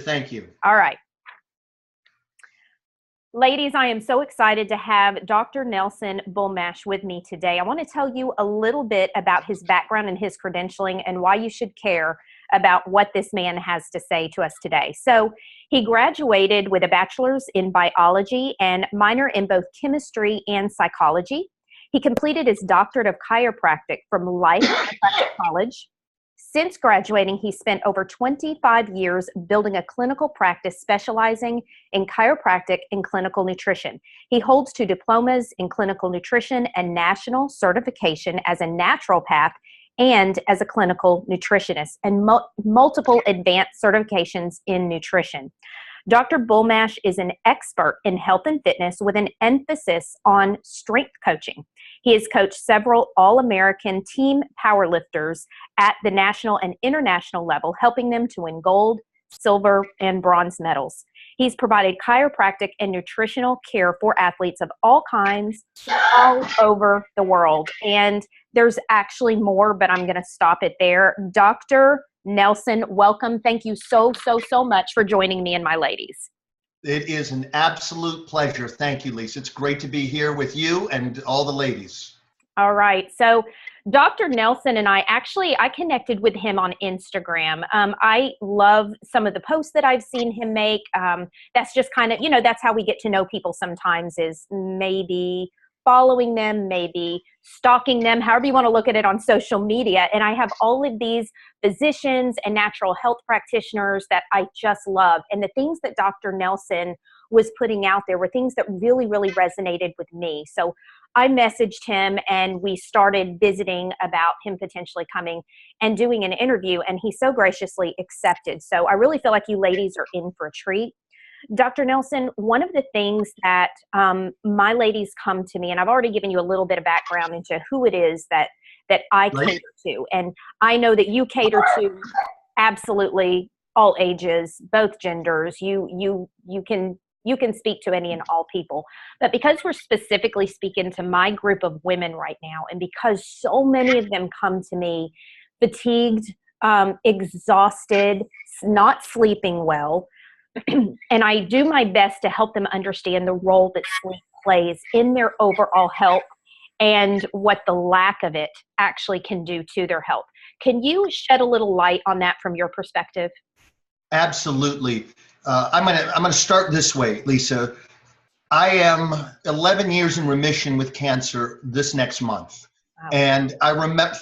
Thank you. All right. Ladies, I am so excited to have Dr. Nelson Bulmash with me today. I want to tell you a little bit about his background and his credentialing and why you should care about what this man has to say to us today. So he graduated with a bachelor's in biology and minor in both chemistry and psychology. He completed his doctorate of chiropractic from Life Chiropractic College. Since graduating, he spent over 25 years building a clinical practice specializing in chiropractic and clinical nutrition. He holds 2 diplomas in clinical nutrition and national certification as a naturopath and as a clinical nutritionist, and multiple advanced certifications in nutrition. Dr. Bulmash is an expert in health and fitness with an emphasis on strength coaching. He has coached several All-American team powerlifters at the national and international level, helping them to win gold, silver, and bronze medals. He's provided chiropractic and nutritional care for athletes of all kinds all over the world. And there's actually more, but I'm going to stop it there. Dr. Nelson, welcome. Thank you so much for joining me and my ladies. It is an absolute pleasure. Thank you, Lisa. It's great to be here with you and all the ladies. All right. So Dr. Nelson and I connected with him on Instagram. I love some of the posts that I've seen him make. That's just kind of, that's how we get to know people sometimes, is maybe following them, maybe stalking them, however you want to look at it on social media. And I have all of these physicians and natural health practitioners that I just love. And the things that Dr. Nelson was putting out there were things that really resonated with me. So I messaged him and we started visiting about him potentially coming and doing an interview, and he so graciously accepted. So I really feel like you ladies are in for a treat. Dr. Nelson, one of the things that my ladies come to me, and I've already given you a little bit of background into who it is that I cater to, and I know that you cater to absolutely all ages, both genders. You can speak to any and all people, but because we're specifically speaking to my group of women right now, and because so many of them come to me fatigued, exhausted, not sleeping well, and I do my best to help them understand the role that sleep plays in their overall health and what the lack of it actually can do to their health. Can you shed a little light on that from your perspective? Absolutely. I'm gonna start this way, Lisa. I am 11 years in remission with cancer this next month. Wow. And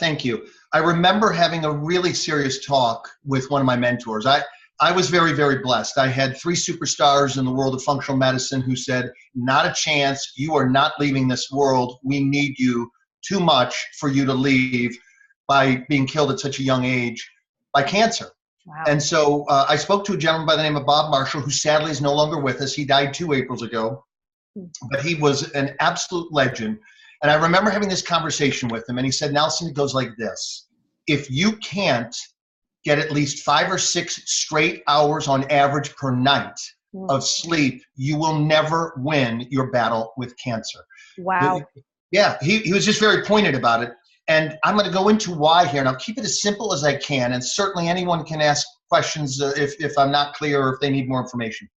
thank you. I remember having a really serious talk with one of my mentors. I was very blessed. I had 3 superstars in the world of functional medicine who said, not a chance, you are not leaving this world. We need you too much for you to leave by being killed at such a young age by cancer. Wow. And so I spoke to a gentleman by the name of Bob Marshall, who sadly is no longer with us. He died 2 Aprils ago, but he was an absolute legend. And I remember having this conversation with him, and he said, Nelson, it goes like this. If you can't get at least 5 or 6 straight hours on average per night of sleep, you will never win your battle with cancer. Wow. Yeah, he was just very pointed about it. And I'm going to go into why here, and I'll keep it as simple as I can. And certainly anyone can ask questions if I'm not clear or if they need more information.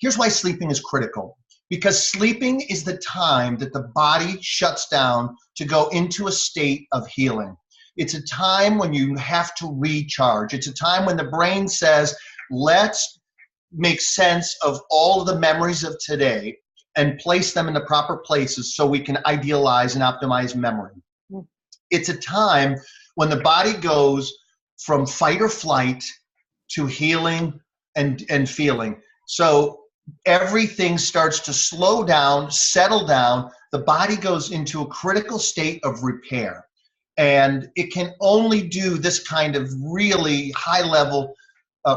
Here's why sleeping is critical. Because sleeping is the time that the body shuts down to go into a state of healing. It's a time when you have to recharge. It's a time when the brain says, let's make sense of all of the memories of today and place them in the proper places so we can idealize and optimize memory. It's a time when the body goes from fight or flight to healing and feeling. So everything starts to slow down, settle down. The body goes into a critical state of repair. And it can only do this kind of really high-level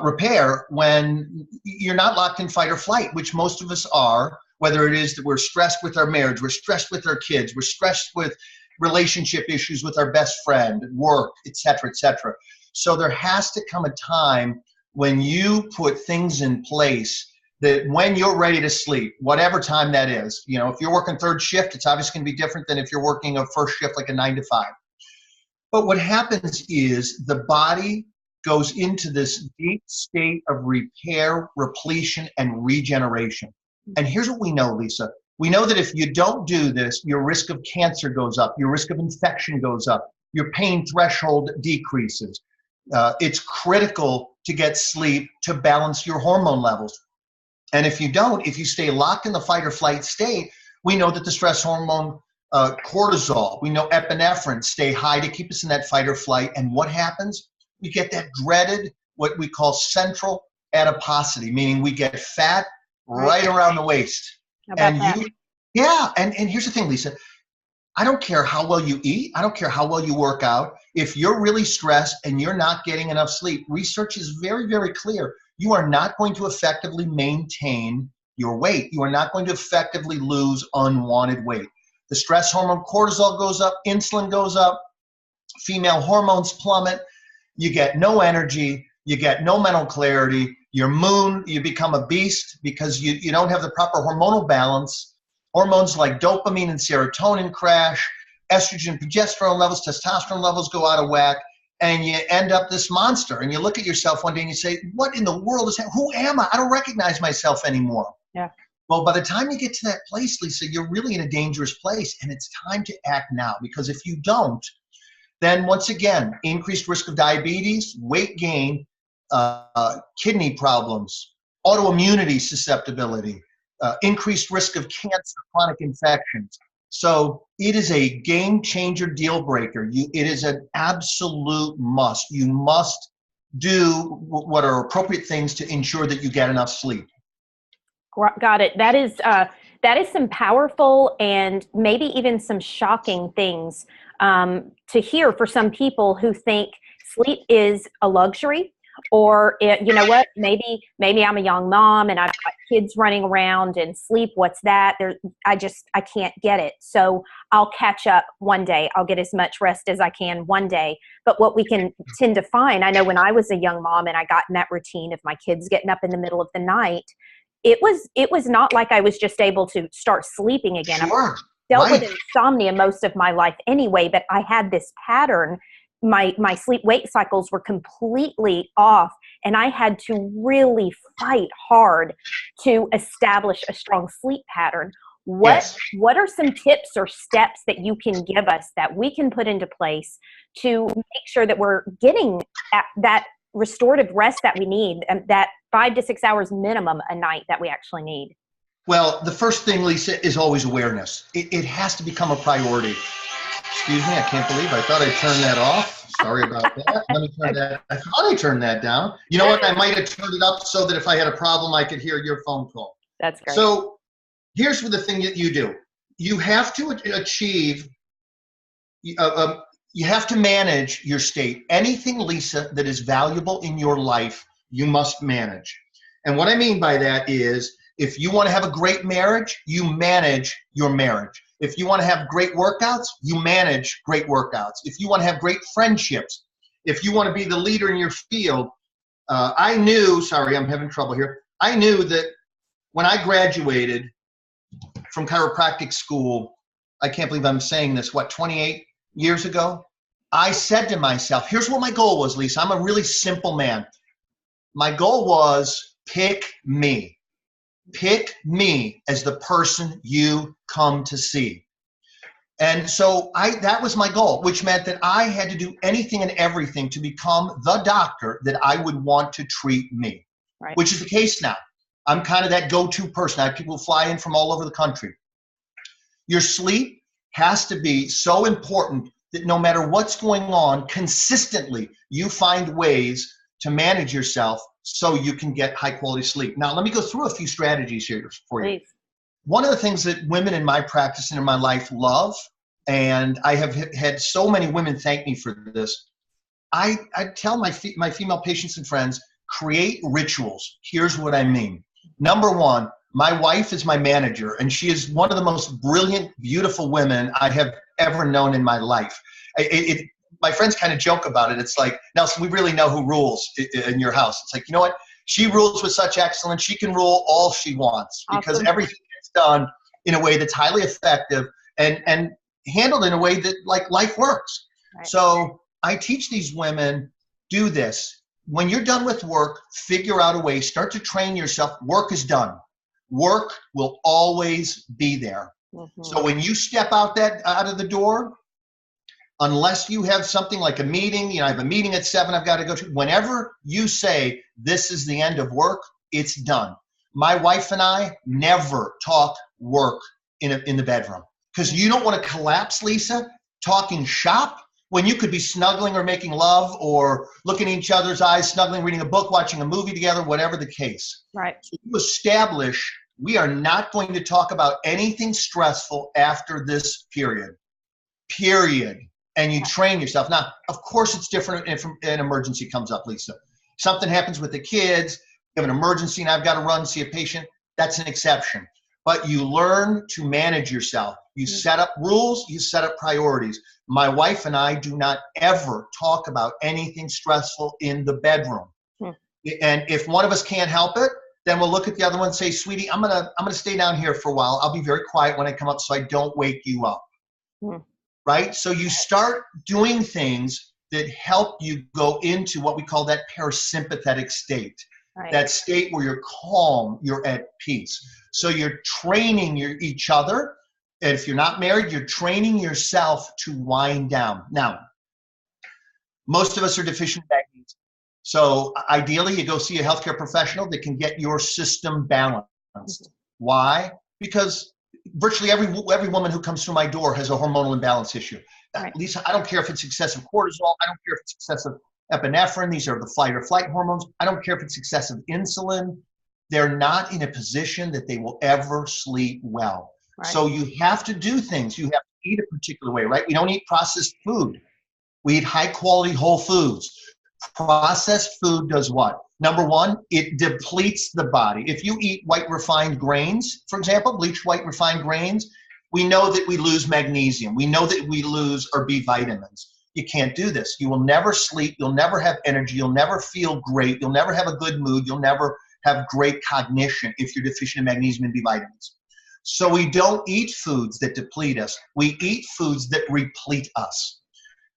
repair when you're not locked in fight or flight, which most of us are, whether it is that we're stressed with our marriage, we're stressed with our kids, we're stressed with relationship issues with our best friend, work, et cetera, et cetera. So there has to come a time when you put things in place that when you're ready to sleep, whatever time that is, if you're working 3rd shift, it's obviously going to be different than if you're working a 1st shift like a 9 to 5. But what happens is the body goes into this deep state of repair, repletion, and regeneration. And here's what we know, Lisa. We know that if you don't do this, your risk of cancer goes up, your risk of infection goes up, your pain threshold decreases. It's critical to get sleep to balance your hormone levels. And if you don't, if you stay locked in the fight or flight state, we know that the stress hormone cortisol, we know epinephrine stay high to keep us in that fight or flight. And what happens? We get that dreaded, what we call central adiposity, meaning we get fat right around the waist. And here's the thing, Lisa. I don't care how well you eat. I don't care how well you work out. If you're really stressed and you're not getting enough sleep, research is very, very clear. You are not going to effectively maintain your weight. You are not going to effectively lose unwanted weight. The stress hormone cortisol goes up, insulin goes up, female hormones plummet. You get no energy. You get no mental clarity. Your mood, you become a beast because you don't have the proper hormonal balance. Hormones like dopamine and serotonin crash, estrogen, progesterone levels, testosterone levels go out of whack, and you end up this monster. And you look at yourself one day and you say, what in the world is that? Who am I? I don't recognize myself anymore. Yeah. Well, by the time you get to that place, Lisa, you're really in a dangerous place, and it's time to act now, because if you don't, then once again, increased risk of diabetes, weight gain, kidney problems, autoimmunity susceptibility, increased risk of cancer, chronic infections. So it is a game changer, deal breaker. It is an absolute must. You must do what are appropriate things to ensure that you get enough sleep. Got it. That is some powerful and maybe even some shocking things to hear for some people who think sleep is a luxury, or you know what, maybe I'm a young mom and I've got kids running around, and sleep, what's that? I can't get it. So I'll catch up one day. I'll get as much rest as I can one day. But what we can tend to find, I know when I was a young mom and I got in that routine of my kids getting up in the middle of the night, it was not like I was just able to start sleeping again. Sure. I dealt with insomnia most of my life anyway, but I had this pattern. My sleep-wake cycles were completely off, and I had to really fight hard to establish a strong sleep pattern. What are some tips or steps that you can give us that we can put into place to make sure that we're getting that restorative rest that we need, and that 5 to 6 hours minimum a night that we actually need? Well, the first thing, Lisa, is always awareness. It has to become a priority. Excuse me, I can't believe I thought I turned that off. Sorry about that. Let me turn that. I thought I turned that down. You know what? I might have turned it up so that if I had a problem, I could hear your phone call. That's great. So here's the thing that you do. You have to achieve, you have to manage your state. Anything, Lisa, that is valuable in your life, you must manage. And what I mean by that is, if you want to have a great marriage, you manage your marriage. If you want to have great workouts, you manage great workouts. If you want to have great friendships, if you want to be the leader in your field, I knew that when I graduated from chiropractic school, I can't believe I'm saying this, 28 years ago? I said to myself, here's what my goal was, Lisa. I'm a really simple man. My goal was pick me. Pick me as the person you come to see. And so that was my goal, which meant that I had to do anything and everything to become the doctor that I would want to treat me, right. Which is the case now. I'm kind of that go-to person. I have people fly in from all over the country. Your sleep has to be so important that no matter what's going on, consistently, you find ways to manage yourself so you can get high quality sleep. Now, let me go through a few strategies here for you. Please. One of the things that women in my practice and in my life love, and I have had so many women thank me for this, I tell my female patients and friends, create rituals. Here's what I mean. Number one, my wife is my manager, and she is one of the most brilliant, beautiful women I have ever known in my life. My friends kind of joke about it. It's like, Nelson, we really know who rules in your house. It's like, you know what? She rules with such excellence. She can rule all she wants because everything gets done in a way that's highly effective and handled in a way that like life works. Right. So I teach these women, do this. when you're done with work, figure out a way, start to train yourself. Work is done. Work will always be there. So when you step out of the door, unless you have something like a meeting, I have a meeting at 7, I've got to go to, whenever you say this is the end of work, it's done. My wife and I never talk work in the bedroom, because you don't want to collapse, Lisa, talking shop when you could be snuggling or making love or looking in each other's eyes, snuggling, reading a book, watching a movie together, whatever the case. Right. So you establish we are not going to talk about anything stressful after this period. And you train yourself. Now, of course, it's different if an emergency comes up, Lisa. Something happens with the kids, you have an emergency and I've got to run see a patient. That's an exception. But you learn to manage yourself. You set up rules, you set up priorities. My wife and I do not ever talk about anything stressful in the bedroom. And if one of us can't help it, then we'll look at the other one and say, sweetie, I'm gonna stay down here for a while. I'll be very quiet when I come up so I don't wake you up. Right? So you start doing things that help you go into what we call that parasympathetic state. Right. That state where you're calm, you're at peace. So you're training each other. And if you're not married, you're training yourself to wind down. Now, most of us are deficient in magnesium. So ideally, you go see a healthcare professional that can get your system balanced. Why? Because virtually every woman who comes through my door has a hormonal imbalance issue. Right. Lisa, I don't care if it's excessive cortisol. I don't care if it's excessive epinephrine. These are the fight or flight hormones. I don't care if it's excessive insulin. They're not in a position that they will ever sleep well. Right. So you have to do things. You have to eat a particular way, right? We don't eat processed food. We eat high quality whole foods. Processed food does what? Number one, it depletes the body. If you eat white refined grains, for example, bleached white refined grains, we know that we lose magnesium. We know that we lose our B vitamins. You can't do this. You will never sleep. You'll never have energy. You'll never feel great. You'll never have a good mood. You'll never have great cognition if you're deficient in magnesium and B vitamins. So we don't eat foods that deplete us. We eat foods that replete us.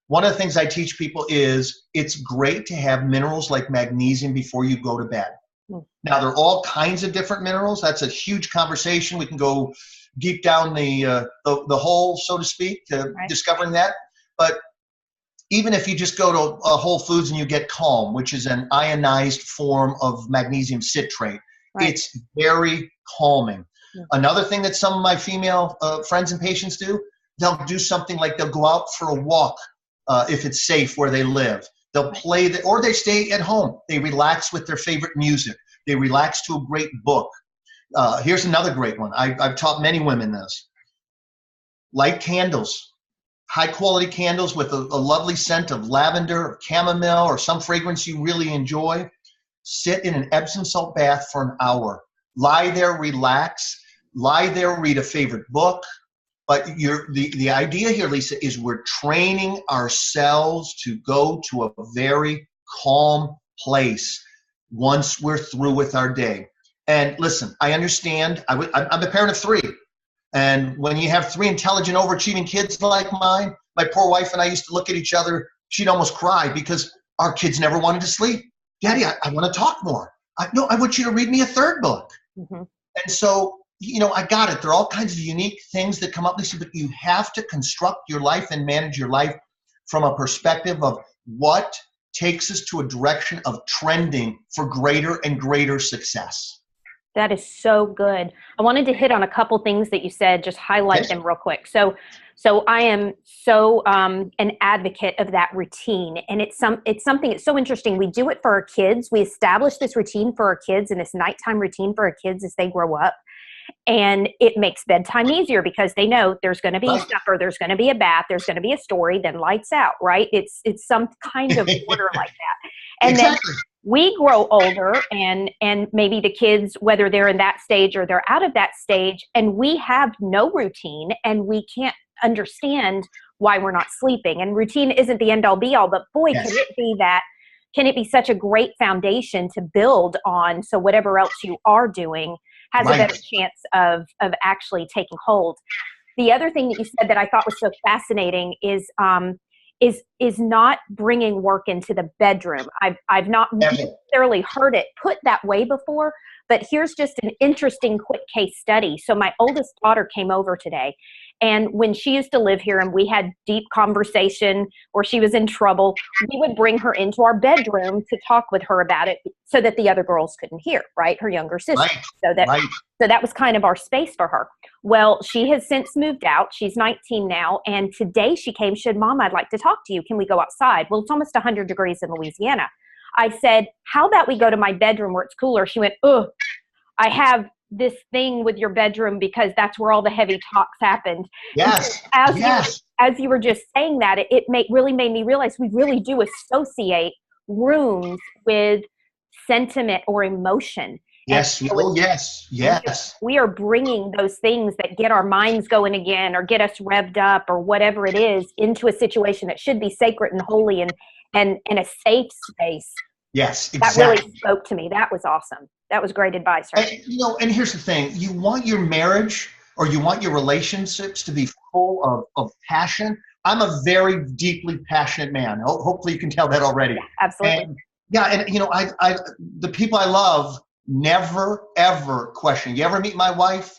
One of the things I teach people is it's great to have minerals like magnesium before you go to bed. Now, there are all kinds of different minerals. That's a huge conversation. We can go deep down the hole, so to speak, to discovering that. But even if you just go to Whole Foods and you get Calm, which is an ionized form of magnesium citrate, it's very calming. Another thing that some of my female friends and patients do, they'll do something like they'll go out for a walk. If it's safe where they live, they'll play or they stay at home. They relax with their favorite music. They relax to a great book. Here's another great one. I've taught many women this. Light candles, high quality candles with a lovely scent of lavender or chamomile or some fragrance you really enjoy. Sit in an Epsom salt bath for an hour. Lie there, relax. Lie there, read a favorite book. But the idea here, Lisa, is we're training ourselves to go to a very calm place once we're through with our day. And listen, I understand. I'm a parent of 3. And when you have 3 intelligent, overachieving kids like mine, my poor wife and I used to look at each other. She'd almost cry because our kids never wanted to sleep. Daddy, I want to talk more. I want you to read me a 3rd book. And so, I got it. There are all kinds of unique things that come up, Lisa, but you have to construct your life and manage your life from a perspective of what takes us to a direction of trending for greater and greater success. That is so good. I wanted to hit on a couple things that you said, just highlight them real quick. So I am so an advocate of that routine. And it's something, it's so interesting. We do it for our kids. We establish this routine for our kids and this nighttime routine for our kids as they grow up. And it makes bedtime easier because they know there's going to be supper, there's going to be a bath, there's going to be a story, then lights out, right? It's some kind of order like that. And then we grow older and maybe the kids, whether they're in that stage or they're out of that stage, and we have no routine and we can't understand why we're not sleeping. And routine isn't the end all be all, but boy, can it be such a great foundation to build on, so whatever else you are doing has a better chance of actually taking hold. The other thing that you said that I thought was so fascinating is is not bringing work into the bedroom. I've not necessarily heard it put that way before, but here's just an interesting quick case study. So my oldest daughter came over today, and when she used to live here and we had deep conversation or she was in trouble, we would bring her into our bedroom to talk with her about it so that the other girls couldn't hear, right? Her younger sister. Right. So that was kind of our space for her. Well, she has since moved out. She's 19 now. And today she came, she said, Mom, I'd like to talk to you. Can we go outside? Well, it's almost 100 degrees in Louisiana. I said, how about we go to my bedroom where it's cooler? She went, ugh, I have this thing with your bedroom because that's where all the heavy talks happened. Yes. As you were just saying that, it really made me realize we really do associate rooms with sentiment or emotion. Yes. Yes. We are bringing those things that get our minds going again or get us revved up or whatever it is into a situation that should be sacred and holy and a safe space. Yes, exactly. That really spoke to me. That was awesome. That was great advice, right? And here's the thing. You want your marriage or you want your relationships to be full of passion. I'm a very deeply passionate man. Hopefully you can tell that already. Yeah, absolutely. I the people I love never, ever question. You ever meet my wife?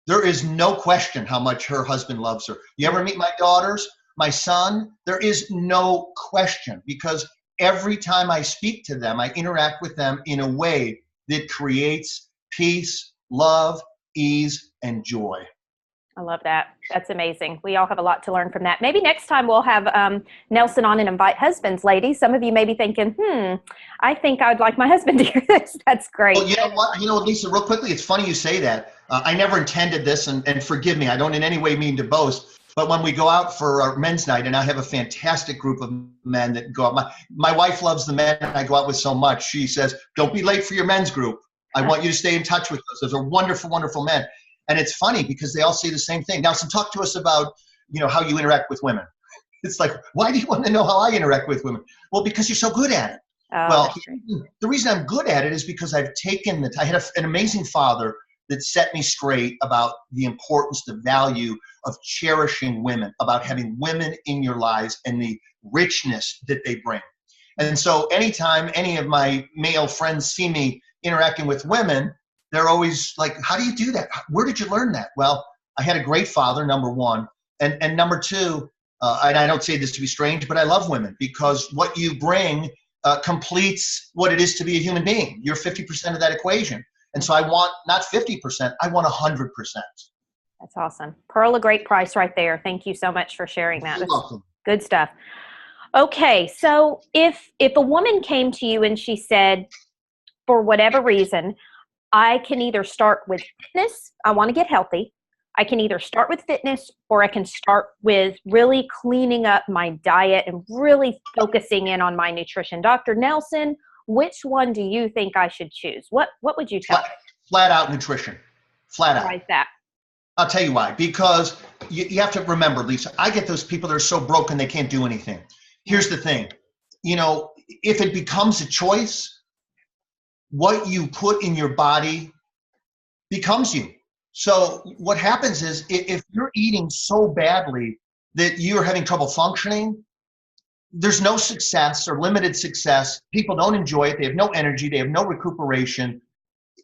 There is no question how much her husband loves her. You ever meet my daughters, my son? There is no question, because every time I speak to them, I interact with them in a way that creates peace, love, ease, and joy. I love that. That's amazing. We all have a lot to learn from that. Maybe next time we'll have Nelson on and invite husbands, ladies. Some of you may be thinking, I think I'd like my husband to hear this. That's great. Well, you know what? Lisa, real quickly, it's funny you say that. I never intended this, and forgive me, I don't in any way mean to boast, but when we go out for our men's night, and I have a fantastic group of men that go out, my wife loves the men I go out with so much. She says, don't be late for your men's group. I want you to stay in touch with those. Those are wonderful, wonderful men. And it's funny because they all say the same thing. Nelson, talk to us about, how you interact with women. It's like, why do you want to know how I interact with women? Well, because you're so good at it. Oh, the reason I'm good at it is because I've taken I had an amazing father that set me straight about the importance, the value of cherishing women, about having women in your lives and the richness that they bring. And so anytime any of my male friends see me interacting with women, they're always like, how do you do that? Where did you learn that? Well, I had a great father, number one. And number two, and I don't say this to be strange, but I love women because what you bring completes what it is to be a human being. You're 50% of that equation. And so I want not 50%, I want 100%. That's awesome. Pearl of great price right there. Thank you so much for sharing that. You're welcome. Good stuff. Okay, so if a woman came to you and she said, for whatever reason, I can either start with fitness, I want to get healthy. I can either start with fitness or I can start with really cleaning up my diet and really focusing in on my nutrition. Dr. Nelson, which one do you think I should choose? What would you tell me? Flat out nutrition. Flat out. Why is that? I'll tell you why. Because you have to remember, Lisa, I get those people that are so broken they can't do anything. Here's the thing. If it becomes a choice, what you put in your body becomes you. So what happens is if you're eating so badly that you're having trouble functioning, there's no success or limited success. People don't enjoy it. They have no energy. They have no recuperation.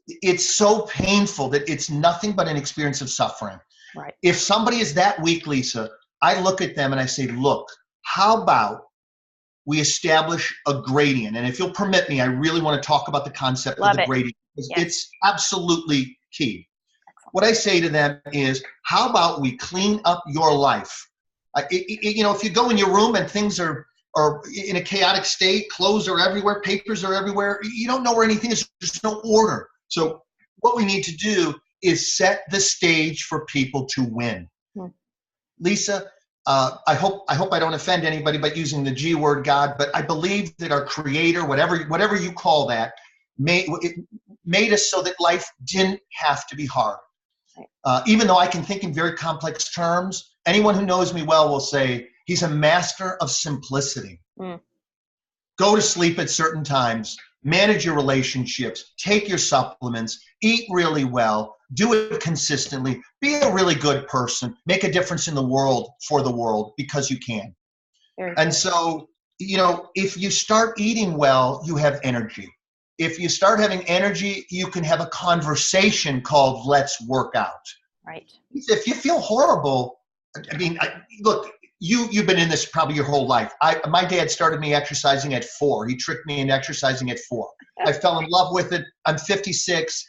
It's so painful that it's nothing but an experience of suffering. Right. If somebody is that weak, Lisa, I look at them and I say, look, how about we establish a gradient? And if you'll permit me, I really want to talk about the concept of the gradient. Because it's absolutely key. Excellent. What I say to them is, how about we clean up your life? If you go in your room and things are in a chaotic state, clothes are everywhere, papers are everywhere, you don't know where anything is, there's no order. So what we need to do is set the stage for people to win. Lisa, I hope I don't offend anybody by using the G word, God, but I believe that our Creator, whatever you call that, made us so that life didn't have to be hard. Even though I can think in very complex terms, anyone who knows me well will say He's a master of simplicity. Go to sleep at certain times, manage your relationships, take your supplements, eat really well, do it consistently, be a really good person, make a difference in the world for the world because you can. Very And good. so, if you start eating well, you have energy. If you start having energy, you can have a conversation called "Let's work out." Right. If you feel horrible, I mean, look, you've been in this probably your whole life. My dad started me exercising at 4. He tricked me into exercising at 4. I fell in love with it. I'm 56.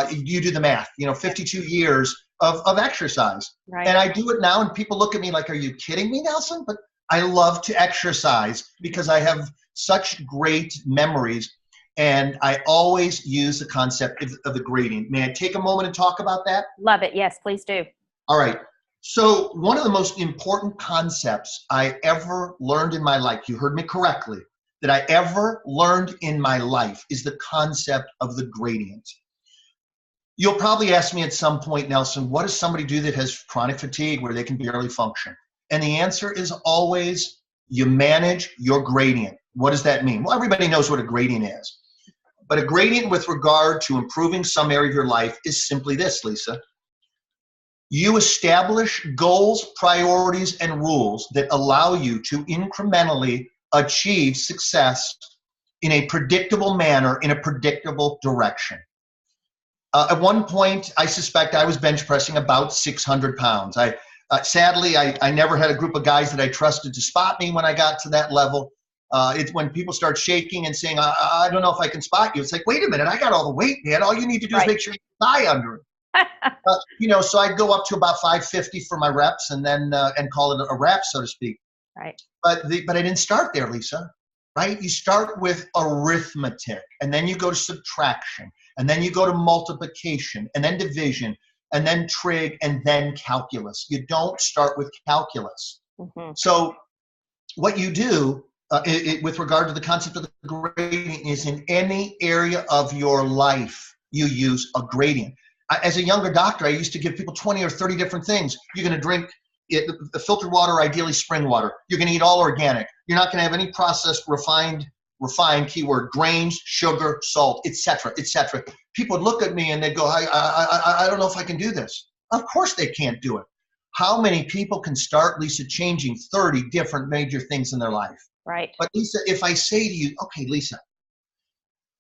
You do the math. 52 years of exercise, Right. and I do it now. And people look at me like, "Are you kidding me, Nelson?" But I love to exercise because I have such great memories. And I always use the concept of the gradient. May I take a moment and talk about that? Love it. Yes, please do. All right. So one of the most important concepts I ever learned in my life, you heard me correctly, that I ever learned in my life is the concept of the gradient. You'll probably ask me at some point, Nelson, what does somebody do that has chronic fatigue where they can barely function? And the answer is always, you manage your gradient. What does that mean? Well, everybody knows what a gradient is. But a gradient with regard to improving some area of your life is simply this, Lisa. You establish goals, priorities, and rules that allow you to incrementally achieve success in a predictable manner, in a predictable direction. At one point, I suspect I was bench pressing about 600 pounds. Sadly, I never had a group of guys that I trusted to spot me when I got to that level. It's when people start shaking and saying, I don't know if I can spot you. It's like, wait a minute, I got all the weight, man. All you need to do is make sure you die under it. So I'd go up to about 550 for my reps and then and call it a wrap, so to speak. Right. But I didn't start there, Lisa. Right? You start with arithmetic, and then you go to subtraction, and then you go to multiplication, and then division, and then trig, and then calculus. You don't start with calculus. Mm-hmm. So what you do with regard to the concept of the gradient is in any area of your life, you use a gradient. As a younger doctor, I used to give people 20 or 30 different things. You're going to drink the filtered water, ideally spring water. You're going to eat all organic. You're not going to have any processed, refined keyword, grains, sugar, salt, etc., etc. People would look at me and they'd go, I don't know if I can do this. Of course they can't do it. How many people can start, Lisa, changing 30 different major things in their life? Right. But Lisa, if I say to you, okay, Lisa,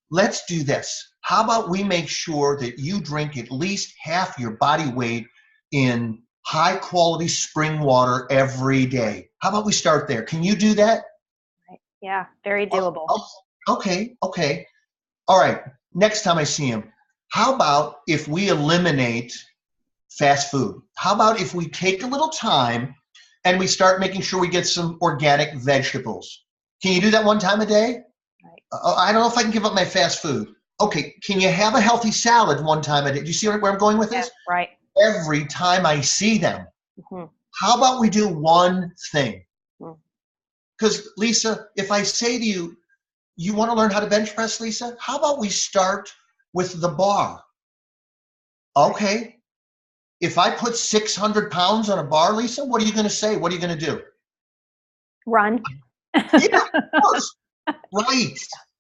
let's do this. How about we make sure that you drink at least half your body weight in high quality spring water every day? How about we start there? Can you do that? Right. Yeah, very doable. Okay. All right. Next time I see him, how about if we eliminate fast food? How about if we take a little time and we start making sure we get some organic vegetables? Can you do that one time a day? Right. I don't know if I can give up my fast food. Okay, can you have a healthy salad one time a day? Do you see where I'm going with this? Yeah, right. Every time I see them. Mm-hmm. How about we do one thing? Mm. Because, Lisa, if I say to you, you want to learn how to bench press, Lisa? How about we start with the bar? Okay. If I put 600 pounds on a bar, Lisa, what are you going to say? What are you going to do? Run. Yeah, of course. Right.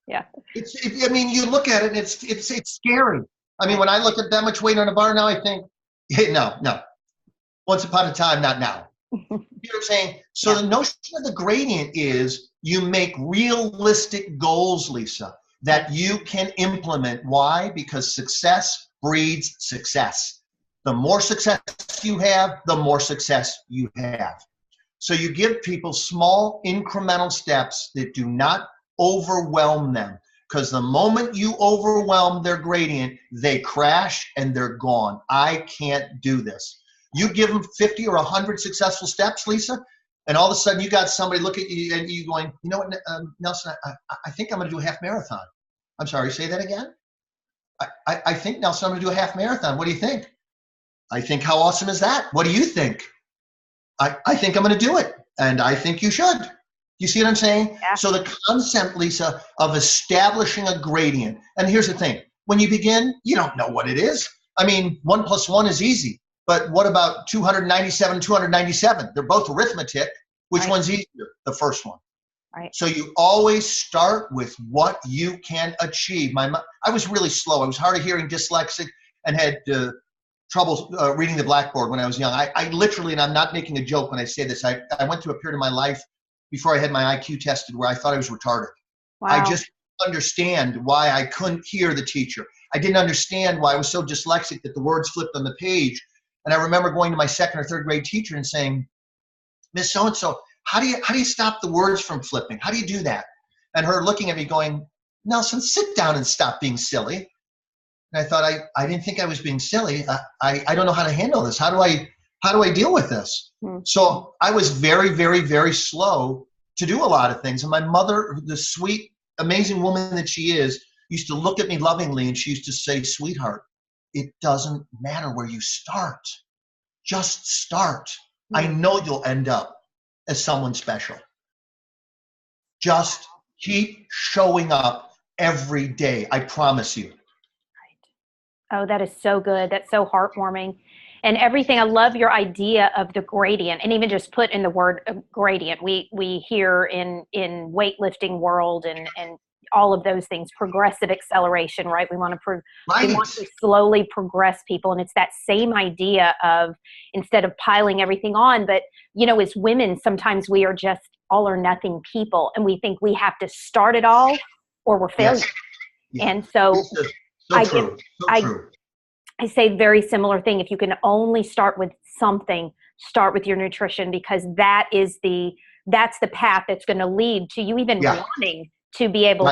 Yeah. I mean, you look at it and it's scary. I mean, when I look at that much weight on a bar now, I think, hey, no. Once upon a time, not now. You know what I'm saying? So the notion of the gradient is you make realistic goals, Lisa, that you can implement. Why? Because success breeds success. The more success you have, the more success you have. So you give people small incremental steps that do not overwhelm them. Because the moment you overwhelm their gradient, they crash and they're gone. I can't do this. You give them 50 or 100 successful steps, Lisa, and all of a sudden you got somebody look at you and you going, you know what, Nelson, I think I'm going to do a half marathon. I'm sorry, say that again? I think, Nelson, I'm going to do a half marathon. What do you think? I think, how awesome is that? What do you think? I think I'm going to do it, and I think you should. You see what I'm saying? Yeah. So the concept, Lisa, of establishing a gradient. And here's the thing. When you begin, you don't know what it is. I mean, 1 + 1 is easy. But what about 297, 297? They're both arithmetic. Which one's easier? The first one. Right. So you always start with what you can achieve. I was really slow. I was hard of hearing, dyslexic, and had trouble reading the blackboard when I was young. I literally, and I'm not making a joke when I say this, I went through a period of my life before I had my IQ tested where I thought I was retarded. Wow. I just didn't understand why I couldn't hear the teacher. I didn't understand why I was so dyslexic that the words flipped on the page. And I remember going to my second or third grade teacher and saying, Miss So-and-so, how do you stop the words from flipping? How do you do that? And her looking at me going, Nelson, sit down and stop being silly. And I thought, I didn't think I was being silly. I don't know how to handle this. How do I deal with this? So I was very, very, very slow to do a lot of things. And my mother, the sweet, amazing woman that she is, used to look at me lovingly and she used to say, sweetheart, it doesn't matter where you start. Just start. I know you'll end up as someone special. Just keep showing up every day. I promise you. Oh, that is so good. That's so heartwarming. And everything. I love your idea of the gradient, and even just put in the word gradient. We hear in weightlifting world and all of those things, progressive acceleration, right? We want to slowly progress people. And it's that same idea of, instead of piling everything on, but as women, sometimes we are just all or nothing people, and we think we have to start it all or we're failures. Yes. And so I say very similar thing. If you can only start with something, start with your nutrition, because that's the path that's going to lead to you even wanting to be able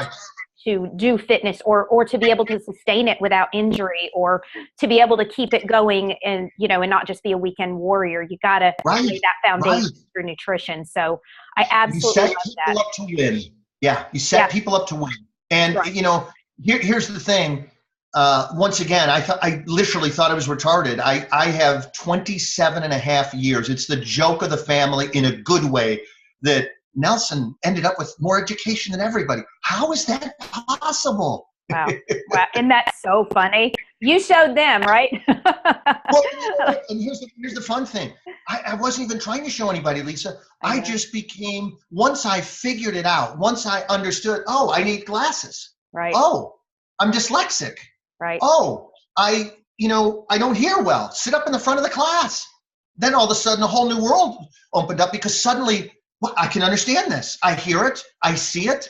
to do fitness or to be able to sustain it without injury, or to be able to keep it going and not just be a weekend warrior. You got to lay that foundation for nutrition. So I absolutely love that. You set people up to win. Yeah, you set people up to win. And here's the thing. Once again, I literally thought I was retarded. I have 27 and a half years. It's the joke of the family in a good way that Nelson ended up with more education than everybody. How is that possible? Wow. Isn't that so funny? You showed them, right? Well, and here's the fun thing. I wasn't even trying to show anybody, Lisa. I just became, once I figured it out, once I understood, oh, I need glasses. Right. Oh, I'm dyslexic. Right. Oh, I don't hear well. Sit up in the front of the class. Then all of a sudden a whole new world opened up, because suddenly I can understand this. I hear it. I see it.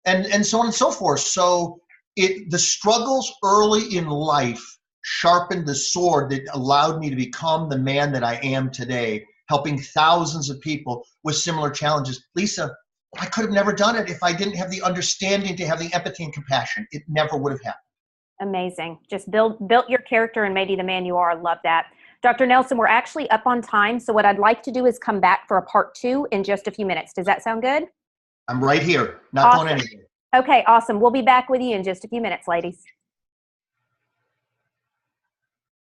And so on and so forth. So the struggles early in life sharpened the sword that allowed me to become the man that I am today, helping thousands of people with similar challenges. Lisa, I could have never done it if I didn't have the understanding, to have the empathy and compassion. It never would have happened. Amazing. Just built your character and made you the man you are. I love that. Dr. Nelson, we're actually up on time. So what I'd like to do is come back for a part 2 in just a few minutes. Does that sound good? I'm right here. Not going anywhere. Okay, awesome. We'll be back with you in just a few minutes, ladies.